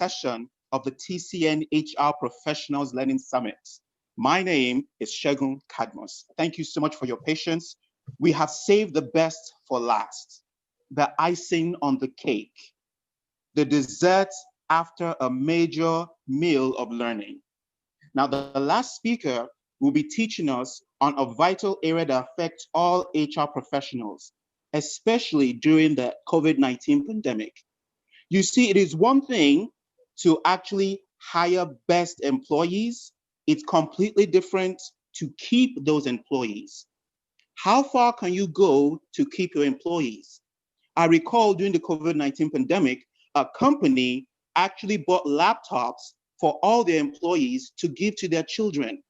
session of the TCN HR Professionals Learning Summit. My name is Segun Cadmus. Thank you so much for your patience. We have saved the best for last, the icing on the cake, the dessert after a major meal of learning. Now, the last speaker will be teaching us on a vital area that affects all HR professionals, especially during the COVID-19 pandemic. You see, it is one thing to actually hire best employees. It's completely different to keep those employees. How far can you go to keep your employees? I recall during the COVID-19 pandemic, a company actually bought laptops for all their employees to give to their children.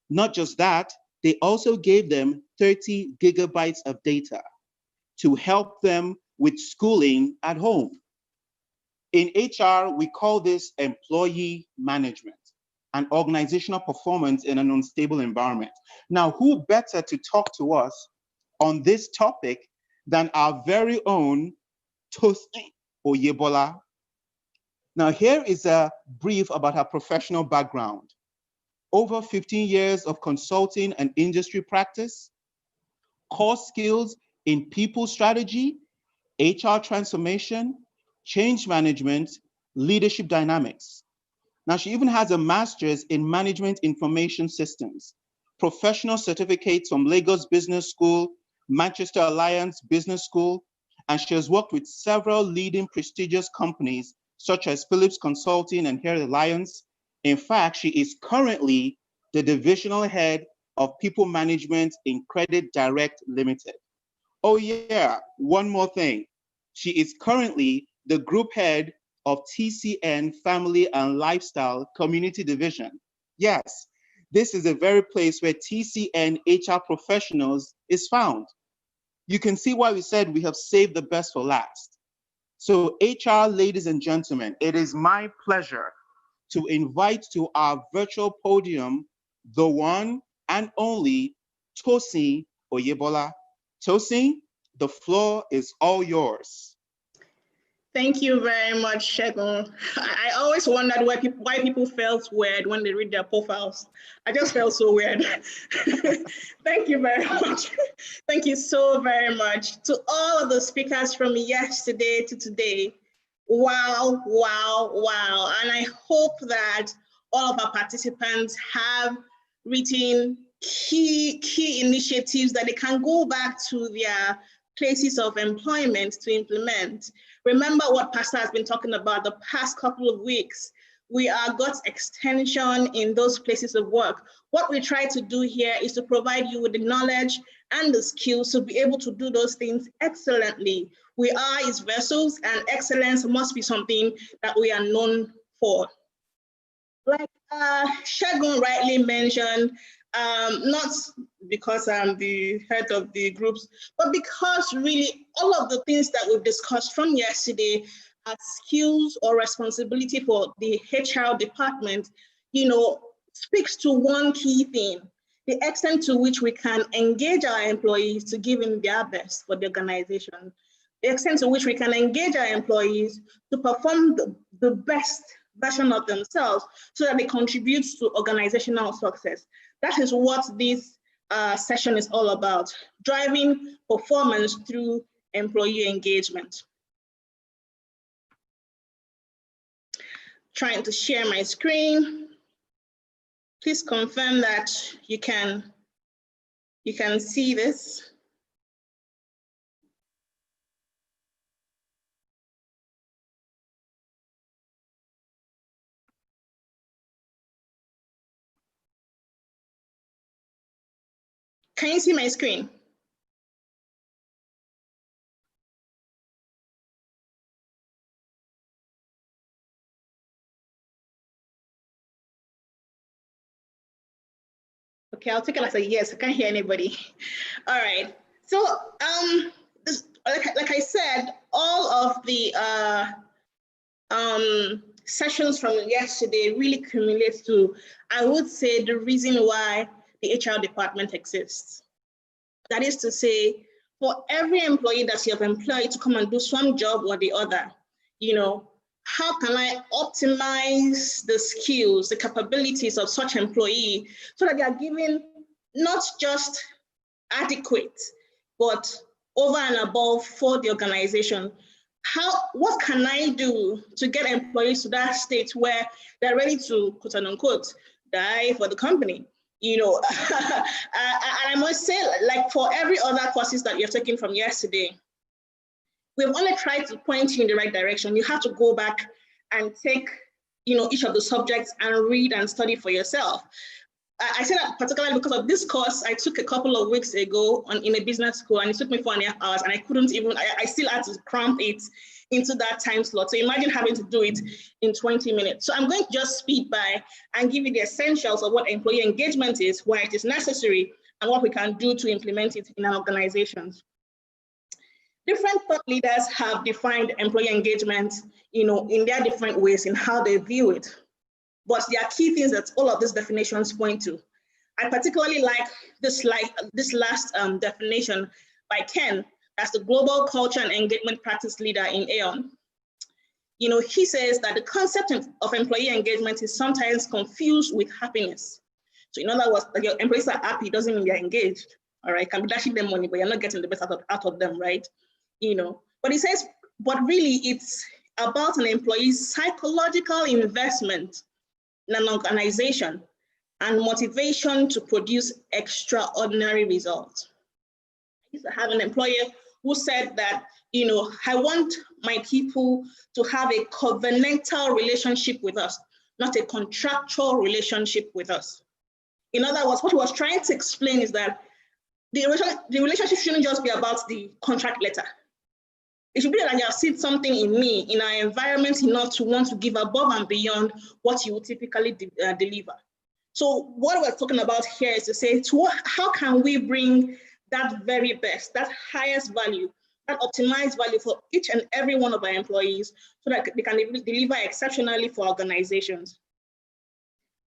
Not just that, they also gave them 30 gigabytes of data to help them with schooling at home. In HR, we call this employee management and organizational performance in an unstable environment. Now, who better to talk to us on this topic than our very own Tosin Oyebola? Now, here is a brief about her professional background. Over 15 years of consulting and industry practice, core skills in people strategy, HR transformation, change management, leadership dynamics. Now, she even has a master's in management information systems, professional certificates from Lagos Business School, Manchester Alliance Business School, and she has worked with several leading prestigious companies such as Philips Consulting and Hair Alliance. In fact, she is currently the divisional head of people management in Credit Direct Limited. Oh yeah, one more thing. She is currently the group head of TCN Family and Lifestyle Community Division. Yes, this is the very place where TCN HR professionals is found. You can see why we said we have saved the best for last. So HR, ladies and gentlemen, it is my pleasure to invite to our virtual podium the one and only Tosin Oyebola. Tosin, the floor is all yours. Thank you very much, Segun. I always wondered why people felt weird when they read their profiles. I just felt so weird. Thank you very much. Thank you so very much to all of the speakers from yesterday to today. Wow, wow, wow. And I hope that all of our participants have written key initiatives that they can go back to their places of employment to implement. Remember what Pastor has been talking about the past couple of weeks. We are God's extension in those places of work. What we try to do here is to provide you with the knowledge and the skills to be able to do those things excellently. We are His vessels, and excellence must be something that we are known for. Like Segun rightly mentioned, not because I'm the head of the groups, but because really all of the things that we've discussed from yesterday are skills or responsibility for the HR department, speaks to one key thing: the extent to which we can engage our employees to give in their best for the organization, the extent to which we can engage our employees to perform the best version of themselves so that they contribute to organizational success. That is what this session is all about: driving performance through employee engagement. Trying to share my screen. Please confirm that you can see this. Can you see my screen? Okay, I'll take it as a yes. I can't hear anybody. All right. So, like I said, all of the sessions from yesterday really cumulate to, I would say, the reason why the HR department exists. That is to say, for every employee that you have employed to come and do some job or the other, how can I optimize the skills, the capabilities of such employee so that they are given not just adequate, but over and above for the organization? What can I do to get employees to that state where they're ready to, quote unquote, die for the company? And I must say, like for every other courses that you're taking from yesterday, we've only tried to point you in the right direction. You have to go back and take, each of the subjects and read and study for yourself. I say that particularly because of this course I took a couple of weeks ago in a business school, and it took me 4.5 hours, and I couldn't even, I still had to cramp it into that time slot. So imagine having to do it in 20 minutes. So I'm going to just speed by and give you the essentials of what employee engagement is, why it is necessary, and what we can do to implement it in our organizations. Different thought leaders have defined employee engagement, in their different ways in how they view it. But there are key things that all of these definitions point to. I particularly like this last definition by Ken, that's the Global Culture and Engagement Practice Leader in Aon. He says that the concept of employee engagement is sometimes confused with happiness. So in other words, that your employees are happy doesn't mean they're engaged, all right? Can be dashing them money, but you're not getting the best out of them, right? But he says, but really it's about an employee's psychological investment in an organization and motivation to produce extraordinary results. I used to have an employer who said that, I want my people to have a covenantal relationship with us, not a contractual relationship with us. In other words, what he was trying to explain is that the relationship shouldn't just be about the contract letter. It should be that you have seen something in me, in our environment, enough to want to give above and beyond what you would typically deliver. So what we're talking about here is to say, how can we bring that very best, that highest value, that optimized value for each and every one of our employees so that they can deliver exceptionally for organizations?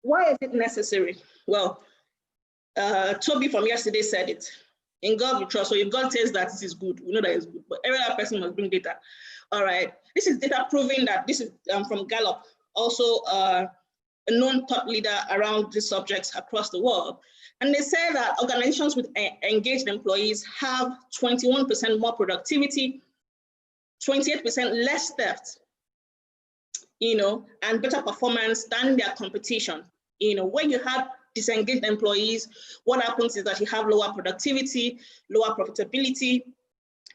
Why is it necessary? Well, Toby from yesterday said it. In God we trust. So if God says that this is good, we know that it's good. But every other person must bring data. All right. This is data proving that this is from Gallup, also a known thought leader around these subjects across the world. And they say that organizations with engaged employees have 21% more productivity, 28% less theft, and better performance than their competition. When you have disengaged employees, what happens is that you have lower productivity, lower profitability,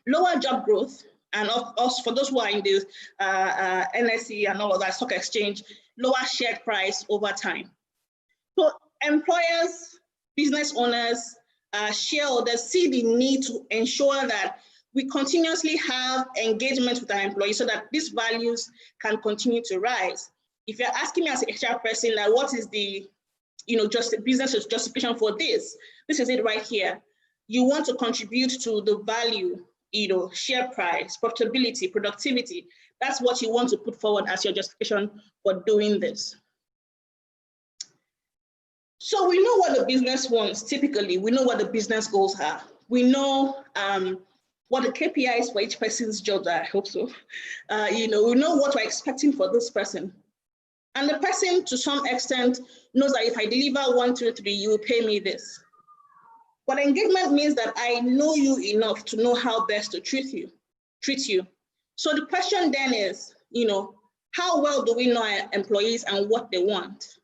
lower job growth, and also for those who are in the NSE and all of that stock exchange, lower share price over time. So employers, business owners, shareholders see the need to ensure that we continuously have engagement with our employees so that these values can continue to rise. If you're asking me as a HR person, like, what is the business justification for this? This is it right here. You want to contribute to the value, share price, profitability, productivity. That's what you want to put forward as your justification for doing this. So we know what the business wants. Typically, we know what the business goals are. We know what the KPIs for each person's job are. I hope so. We know what we're expecting for this person. And the person, to some extent, knows that if I deliver 1, 2, 3, you will pay me this. But engagement means that I know you enough to know how best to treat you. So the question then is, how well do we know our employees and what they want?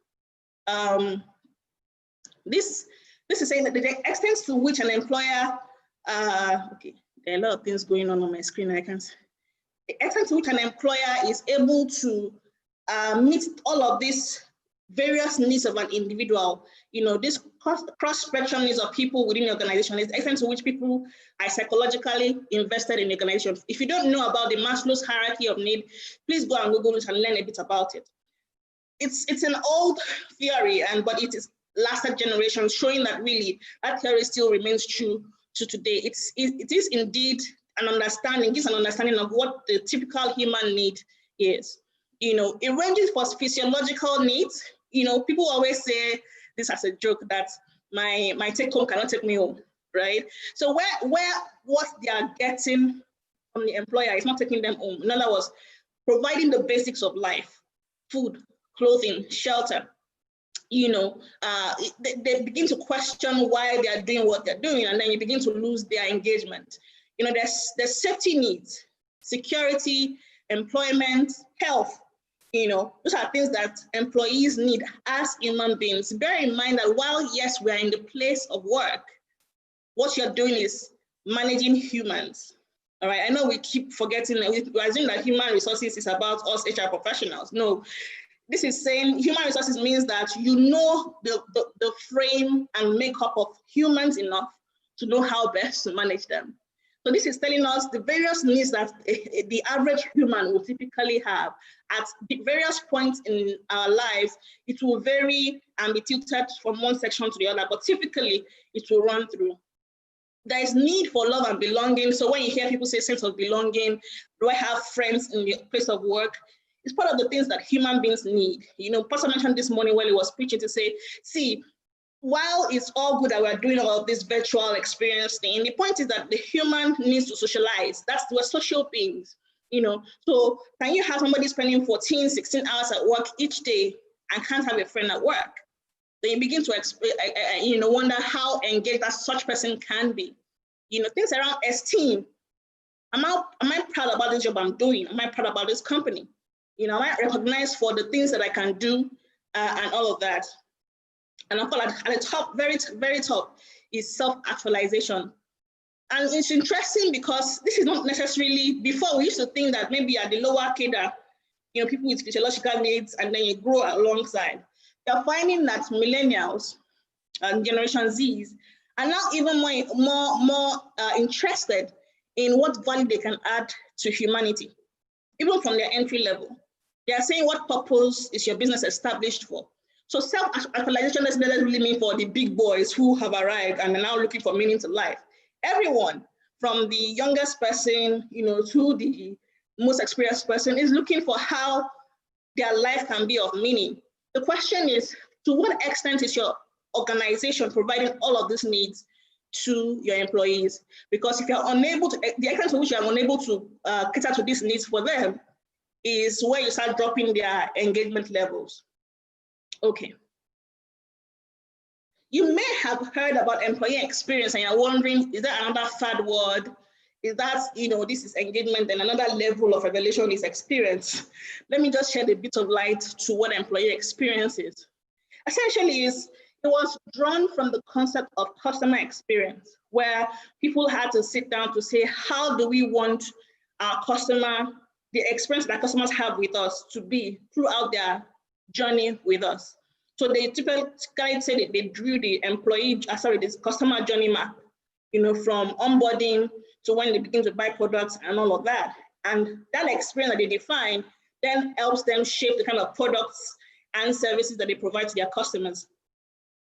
This is saying that the extent to which an employer, okay, there are a lot of things going on my screen. I can't. The extent to which an employer is able to meet all of these various needs of an individual, this cross-spectrum needs of people within the organization is the extent to which people are psychologically invested in the organization. If you don't know about the Maslow's hierarchy of need, please go and Google it and learn a bit about it. It's an old theory, but it is lasted generations, showing that really that theory still remains true to today. It is indeed an understanding, gives an understanding of what the typical human need is. It ranges for physiological needs. People always say this as a joke that my take home cannot take me home, right? So what they are getting from the employer is not taking them home. In other words, providing the basics of life, food, clothing, shelter. They begin to question why they are doing what they're doing, and then you begin to lose their engagement. There's safety needs, security, employment, health. Those are things that employees need as human beings. Bear in mind that while, yes, we are in the place of work, what you're doing is managing humans. All right, I know we keep forgetting, we assume that human resources is about us HR professionals. No, this is saying human resources means that you know the frame and makeup of humans enough to know how best to manage them. So this is telling us the various needs that the average human will typically have at the various points in our lives. It will vary and be tilted from one section to the other, but typically it will run through. There is need for love and belonging. So when you hear people say sense of belonging, do I have friends in the place of work? It's part of the things that human beings need. Pastor mentioned this morning when he was preaching to say, see, while it's all good that we're doing all of this virtual experience thing, the point is that the human needs to socialize. We're social beings, So can you have somebody spending 14, 16 hours at work each day and can't have a friend at work? Then you begin to wonder how engaged that such person can be. Things around esteem. Am I proud about this job I'm doing? Am I proud about this company? Am I recognized for the things that I can do and all of that? And of course, at the top, very, very top, is self-actualization. And it's interesting because this is not necessarily, before we used to think that maybe at the lower cadre, people with physiological needs, and then you grow alongside. You're finding that millennials and Generation Zs are now even more interested in what value they can add to humanity, even from their entry level. They are saying, what purpose is your business established for? So self-actualization doesn't really mean for the big boys who have arrived and are now looking for meaning to life. Everyone, from the youngest person, to the most experienced person, is looking for how their life can be of meaning. The question is, to what extent is your organization providing all of these needs to your employees? Because if you're unable to, the extent to which you're unable to cater to these needs for them is where you start dropping their engagement levels. Okay. You may have heard about employee experience and you're wondering, is that another fad word? Is that, this is engagement and another level of revelation is experience? Let me just shed a bit of light to what employee experience is. Essentially, it was drawn from the concept of customer experience, where people had to sit down to say, how do we want our customer, the experience that customers have with us to be throughout their journey with us. So they typically said they drew the this customer journey map, from onboarding to when they begin to buy products and all of that. And that experience that they define then helps them shape the kind of products and services that they provide to their customers.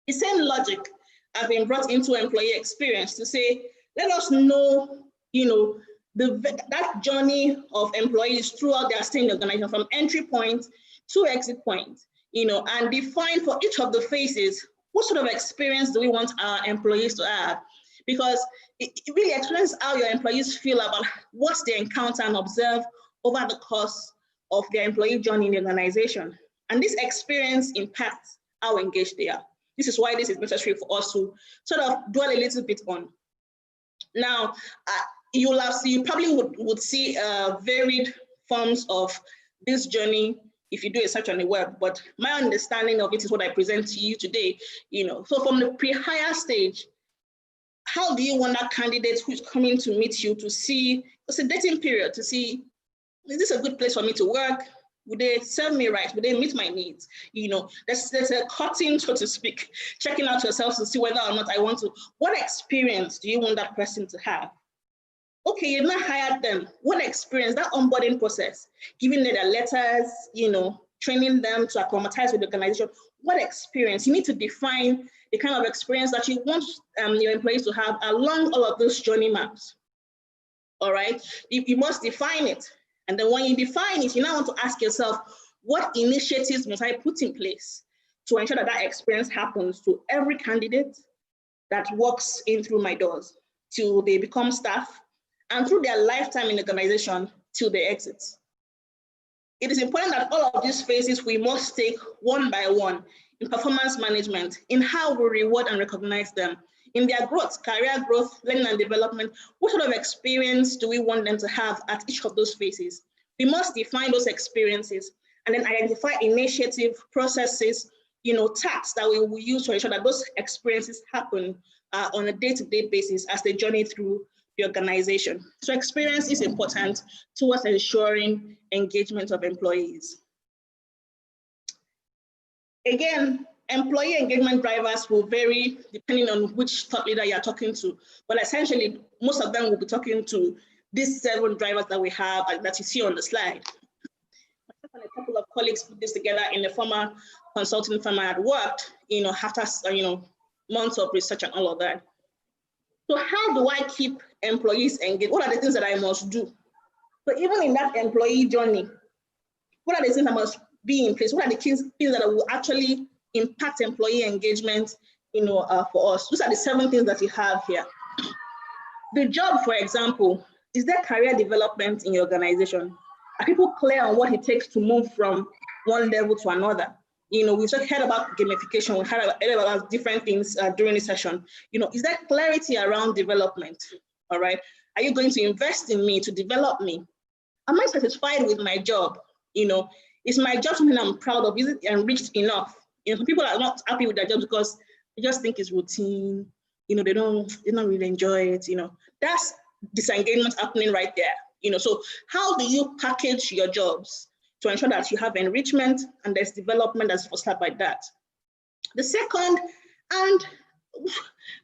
The same logic has been brought into employee experience to say, let us know, that journey of employees throughout their stay in the organization, from entry point to exit point, and define for each of the phases, what sort of experience do we want our employees to have? Because it really explains how your employees feel about what they encounter and observe over the course of their employee journey in the organization. And this experience impacts how engaged they are. This is why this is necessary for us to sort of dwell a little bit on. Now, you probably would see varied forms of this journey if you do a search on the web, but my understanding of it is what I present to you today. So from the pre-hire stage, how do you want that candidate who's coming to meet you to see, it's a dating period, to see, is this a good place for me to work? Would they serve me right? Would they meet my needs? There's a cutting, so to speak, checking out yourself to see whether or not I want to. What experience do you want that person to have? Okay, you've not hired them. What experience, that onboarding process, giving them their letters, training them to acclimatize with the organization. What experience? You need to define the kind of experience that you want your employees to have along all of those journey maps. All right, you must define it. And then when you define it, you now want to ask yourself, what initiatives must I put in place to ensure that that experience happens to every candidate that walks in through my doors till they become staff and through their lifetime in the organization till they exit? it is important that all of these phases we must take one by one in performance management, in how we reward and recognize them, in their growth, career growth, learning and development. What sort of experience do we want them to have at each of those phases? We must define those experiences and then identify initiative, processes, tasks that we will use to ensure that those experiences happen on a day-to-day basis as they journey through the organization. So experience is important towards ensuring engagement of employees. Again, employee engagement drivers will vary depending on which thought leader you're talking to, but essentially most of them will be talking to these 7 drivers that we have that you see on the slide. Myself and a couple of colleagues put this together in the former consulting firm I had worked, after months of research and all of that. So how do I keep employees engaged? What are the things that I must do? So even in that employee journey, what are the things that must be in place? What are the things that will actually impact employee engagement, for us? Those are the 7 things that you have here. The job, for example, is there career development in your organization? Are people clear on what it takes to move from one level to another? We've heard about gamification, we heard about different things during the session. Is there clarity around development? All right. Are you going to invest in me to develop me? Am I satisfied with my job? Is my job something I'm proud of? Is it enriched enough? Some people are not happy with their jobs because they just think it's routine. They don't really enjoy it. That's disengagement happening right there. So how do you package your jobs to ensure that you have enrichment and there's development that's fostered by that? The second and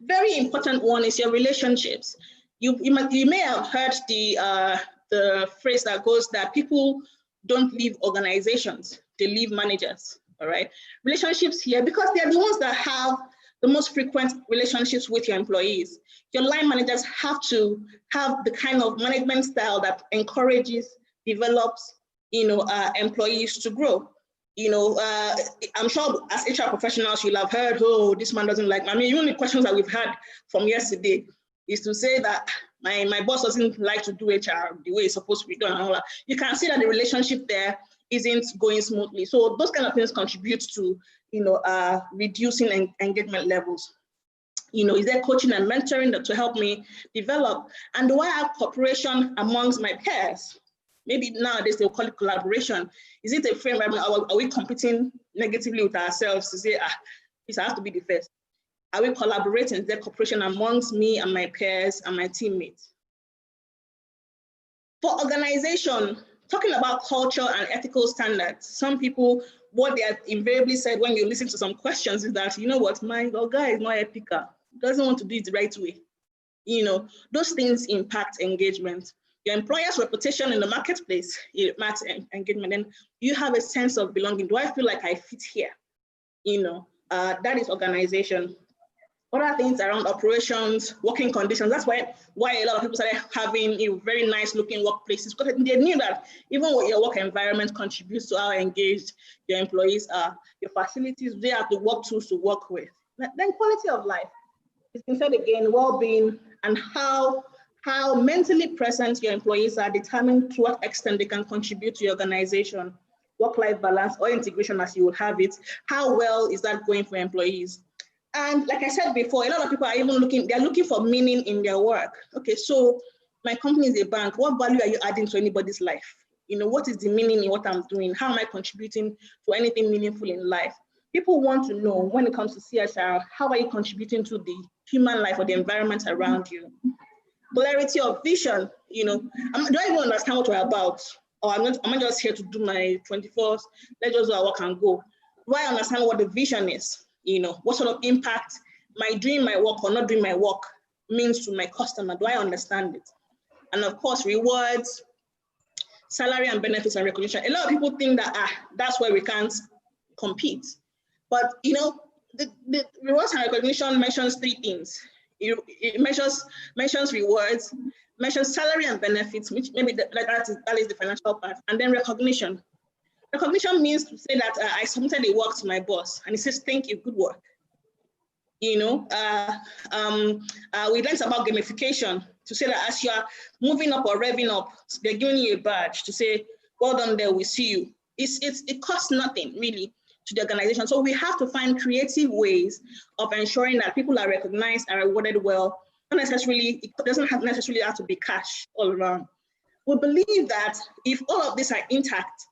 very important one is your relationships. You may have heard the phrase that goes that people don't leave organizations, they leave managers. All right. Relationships here, because they're the ones that have the most frequent relationships with your employees. Your line managers have to have the kind of management style that encourages, develops, employees to grow. I'm sure as HR professionals, you'll have heard, oh, this man doesn't like me. I mean, even the questions that we've had from yesterday is to say that my boss doesn't like to do HR the way it's supposed to be done and all that. You can see that the relationship there isn't going smoothly. So those kind of things contribute to, reducing engagement levels. Is there coaching and mentoring to help me develop? And do I have cooperation amongst my peers? Maybe nowadays they'll call it collaboration. Is it a frame where are we competing negatively with ourselves to say, this has to be the first? Are we collaborating? Is there cooperation amongst me and my peers and my teammates? For organization, talking about culture and ethical standards, some people, what they have invariably said when you listen to some questions is that, my guy is not ethical, doesn't want to do it the right way. Those things impact engagement. Your employer's reputation in the marketplace, it matters engagement. And you have a sense of belonging. Do I feel like I fit here? That is organization. Other things around operations, working conditions. That's why a lot of people started having very nice looking workplaces, because they knew that even what your work environment contributes to how engaged your employees are. Your facilities, they have the work tools to work with. Then quality of life. It's been said again, well-being, and how mentally present your employees are determined to what extent they can contribute to your organization, work-life balance or integration as you would have it. How well is that going for employees? And like I said before, a lot of people are even they're looking for meaning in their work. Okay, so my company is a bank. What value are you adding to anybody's life? What is the meaning in what I'm doing? How am I contributing to anything meaningful in life? People want to know when it comes to CSR, how are you contributing to the human life or the environment around you? Clarity of vision, do I even understand what we're about? Or am I just here to do my 24s, let's just do our work and go? Do I understand what the vision is? What sort of impact my doing my work or not doing my work means to my customer? Do I understand it? And of course, rewards, salary and benefits and recognition. A lot of people think that that's where we can't compete. But the rewards and recognition mentions 3 things. It mentions rewards, mentions salary and benefits, which maybe that is the financial part, and then recognition. Recognition means to say that I submitted a work to my boss and he says, thank you, good work. We learned about gamification to say that as you are moving up or revving up, they're giving you a badge to say, well done there, we see you. It costs nothing really to the organization. So we have to find creative ways of ensuring that people are recognized and rewarded well. Not necessarily, it doesn't necessarily have to be cash all around. We believe that if all of these are intact,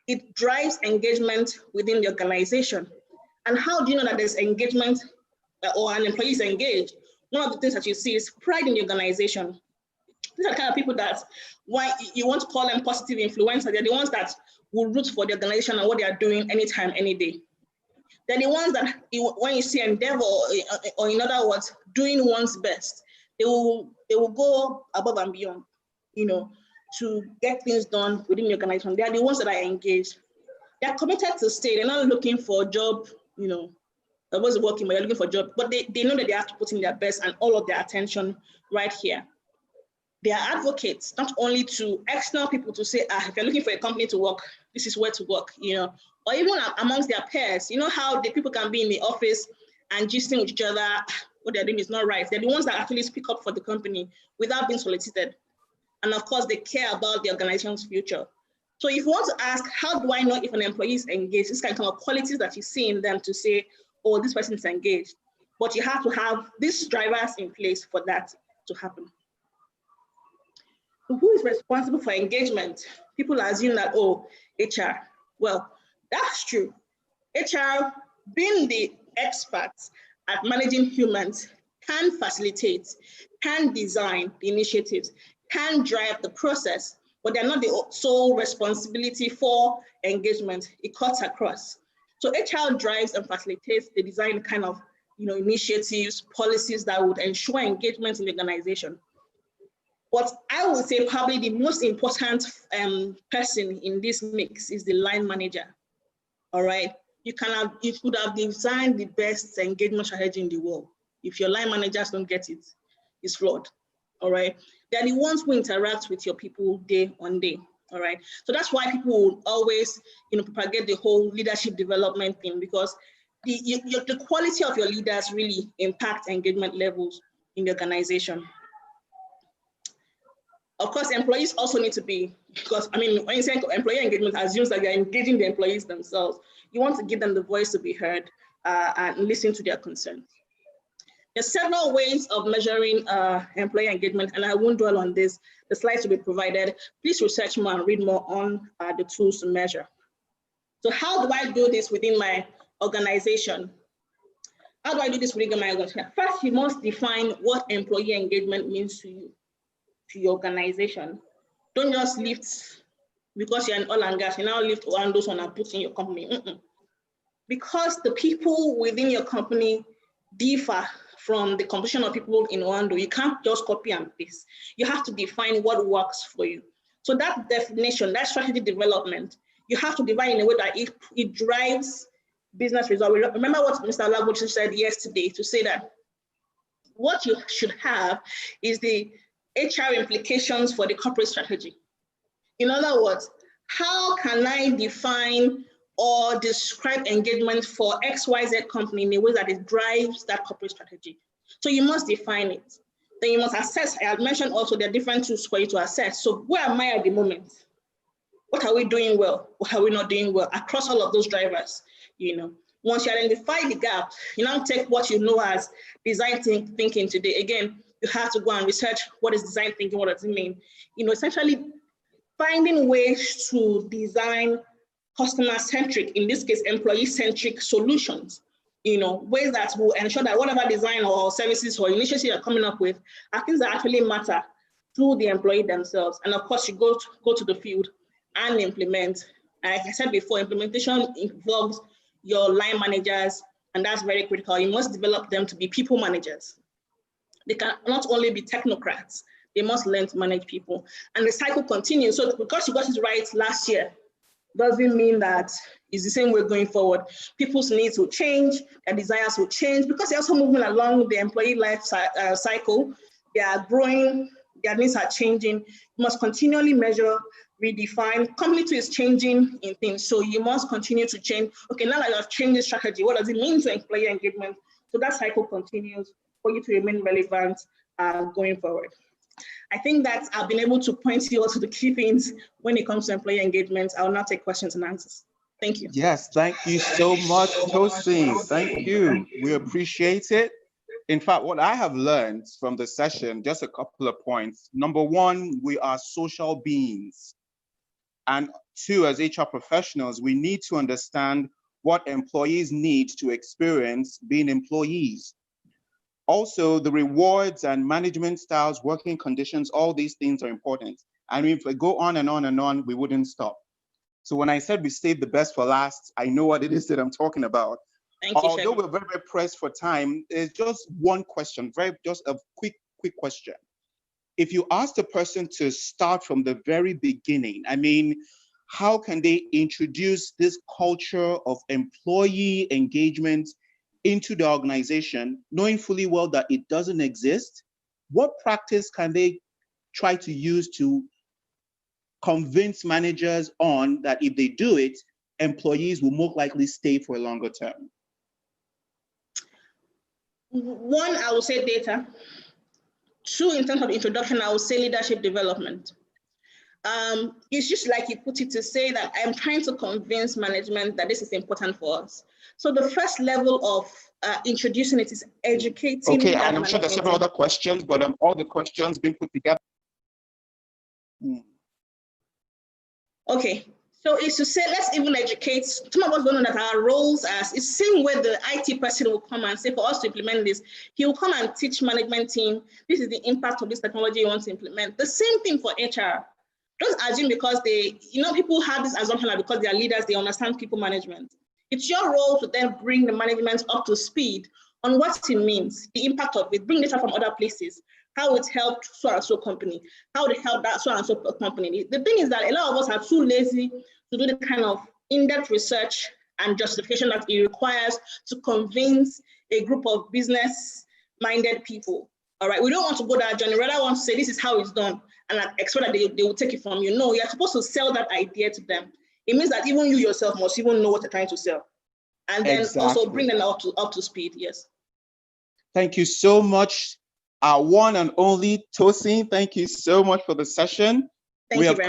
it drives engagement within the organization. And how do you know that there's engagement or an employee is engaged? One of the things that you see is pride in the organization. These are the kind of people that, why you want to call them positive influencers, they're the ones that will root for the organization and what they are doing anytime, any day. They're the ones that, when you see endeavor, or in other words, doing one's best, they will go above and beyond, to get things done within the organization. They are the ones that are engaged. They're committed to stay. They're not looking for a job, that was working, but they're looking for a job. But they know that they have to put in their best and all of their attention right here. They are advocates, not only to external people to say, if you're looking for a company to work, this is where to work, or even amongst their peers. You know how the people can be in the office and gisting with each other, what they're doing is not right. They're the ones that actually speak up for the company without being solicited. And of course, they care about the organization's future. So if you want to ask, how do I know if an employee is engaged? This kind of qualities that you see in them to say, oh, this person is engaged. But you have to have these drivers in place for that to happen. So who is responsible for engagement? People assume that, oh, HR. Well, that's true. HR, being the experts at managing humans, can facilitate, can design the initiatives, can drive the process, but they're not the sole responsibility for engagement. It cuts across. So HR drives and facilitates the design kind of initiatives, policies that would ensure engagement in the organization. But I would say probably the most important person in this mix is the line manager. All right, you could have designed the best engagement strategy in the world. If your line managers don't get it, it's flawed. All right, they're the ones who interact with your people day on day. All right, so that's why people will always propagate the whole leadership development thing, because the quality of your leaders really impact engagement levels in the organization. Of course, employees also need to be, because when you say employee engagement, assumes that you're engaging the employees themselves. You want to give them the voice to be heard and listen to their concerns. There's several ways of measuring employee engagement, and I won't dwell on this. The slides will be provided. Please research more and read more on the tools to measure. So how do I do this within my organization? How do I do this within my organization? First, you must define what employee engagement means to you, to your organization. Don't just lift, because you're in oil and gas, you now lift one those one and put in your company. Because the people within your company differ from the composition of people in Wando. You can't just copy and paste. You have to define what works for you. So that definition, that strategy development, you have to define in a way that it drives business results. Remember what Mr. Labuchi said yesterday, to say that what you should have is the HR implications for the corporate strategy. In other words, how can I define or describe engagement for XYZ company in a way that it drives that corporate strategy? So you must define it. Then you must assess. I had mentioned also there are different tools for you to assess. So where am I at the moment? What are we doing well? What are we not doing well across all of those drivers? Once you identify the gap, you now take what you know as design thinking today. Again, you have to go and research what is design thinking, what does it mean? Essentially finding ways to design customer-centric, in this case, employee-centric solutions, ways that will ensure that whatever design or services or initiatives you're coming up with are things that actually matter to the employee themselves. And of course, you go to the field and implement. Like I said before, implementation involves your line managers, and that's very critical. You must develop them to be people managers. They can not only be technocrats, they must learn to manage people. And the cycle continues. So because you got it right last year, doesn't mean that it's the same way going forward. People's needs will change, their desires will change, because they're also moving along the employee life cycle. They are growing, their needs are changing. You must continually measure, redefine. Company too is changing in things, so you must continue to change. Okay, now that you have changed the strategy, what does it mean to employee engagement? So that cycle continues for you to remain relevant going forward. I think that I've been able to point you also to the key things when it comes to employee engagement. I will now take questions and answers. Thank you. Yes, thank you so much, Tosin. Thank you. We appreciate it. In fact, what I have learned from the session, just a couple of points. Number one, we are social beings. And two, as HR professionals, we need to understand what employees need to experience being employees. Also, the rewards and management styles, working conditions, all these things are important. And if we go on and on and on, we wouldn't stop. So when I said we saved the best for last, I know what it is that I'm talking about. Thank you, Although we're very, very pressed for time, there's just one question, just a quick question. If you ask the person to start from the very beginning, I mean, how can they introduce this culture of employee engagement into the organization, knowing fully well that it doesn't exist? What practice can they try to use to convince managers on that if they do it, employees will more likely stay for a longer term? One, I would say data. Two, in terms of introduction, I would say leadership development. It's just like you put it to say that I'm trying to convince management that this is important for us. So the first level of introducing it is educating. Okay, and I'm sure there's several other questions, but all the questions being put together. Okay, so it's to say, let's even educate. Some of us don't know that our roles as, it's the same way the IT person will come and say, for us to implement this, he will come and teach management team, this is the impact of this technology you want to implement. The same thing for HR. Don't assume because people have this assumption that because they are leaders, they understand people management. It's your role to then bring the management up to speed on what it means, the impact of it, bring data from other places, how it helped so and so company, how it helped that so and so company. The thing is that a lot of us are too lazy to do the kind of in-depth research and justification that it requires to convince a group of business-minded people. All right, we don't want to go that journey. Rather want to say this is how it's done and expect that they will take it from you. No, you're supposed to sell that idea to them. It means that even you yourself must even know what you're trying to sell. And then also bring them up to speed, yes. Thank you so much, our one and only Tosin. Thank you so much for the session. Thank you very much.